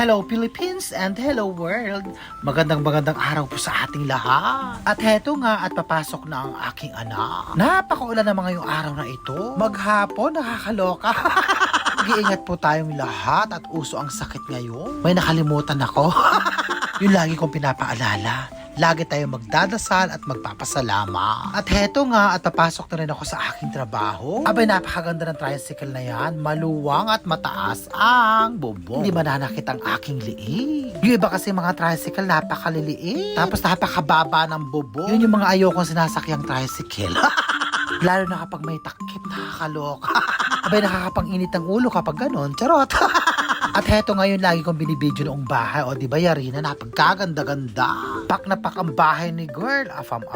Hello Philippines and hello world! Magandang araw po sa ating lahat. At heto nga at papasok na ang aking anak. Napakaulan na mga yung araw na ito. Maghapon, nakakaloka. Mag-iingat po tayong lahat at uso ang sakit ngayon. May nakalimutan ako. Yung lagi kong pinapaalala. Lagi tayong magdadasal at magpapasalamat. At heto nga at papasok na rin ako sa aking trabaho. Abay, napakaganda ng tricycle na yan. Maluwang at mataas ang bubong. Hindi mananakit ang aking liig. Yung iba kasi mga tricycle napakaliliit. Tapos napakababa ng bubong. Yun yung mga ayokong sinasakyang tricycle. Lalo na kapag may takip, nakakaloka. Abay, nakakapanginit ang ulo kapag ganon. Charot! At heto ngayon, lagi kong binibidyo noong bahay. O diba, Yarina, napagkaganda-ganda. Pak na pak ang bahay ni girl. Afam.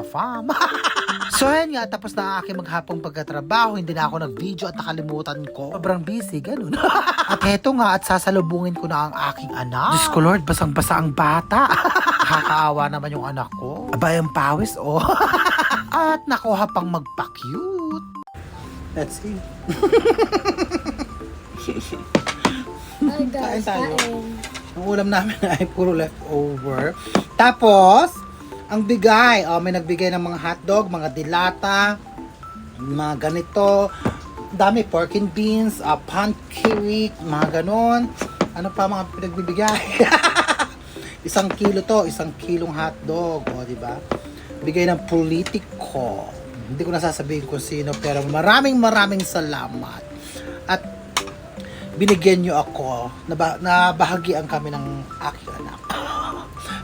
So yan nga, tapos na ang aking maghapong pagkatrabaho. Hindi na ako nag-video at nakalimutan ko. Sobrang busy, ganun. At heto nga, at sasalubungin ko na ang aking anak. Diyos ko Lord, basang-basa ang bata. Nakakaawa naman yung anak ko. Abay, ang pawis, oh. At nakuha pang magpa-cute. Let's see. Hi guys, Kain tayo. Ang ulam namin ay puro leftover. Tapos, ang bigay, may nagbigay ng mga hotdog, mga dilata, mga ganito. Dami, pork and beans, pancake, mga ganon. Ano pa mga pinagbibigay? 1 kilo to, 1 kilong hotdog, diba? Bigay ng politiko. Hindi ko nasasabihin kung sino, pero maraming salamat. At binigyan nyo ako, nabahagian kami ng aking anak.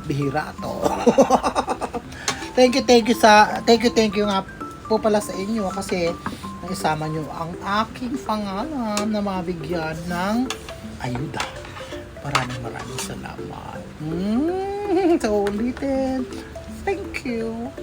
Bihira to. Thank you nga po pala sa inyo kasi naisama nyo ang aking pangalan na mabigyan ng ayuda. Maraming salamat. So ulitin. Thank you.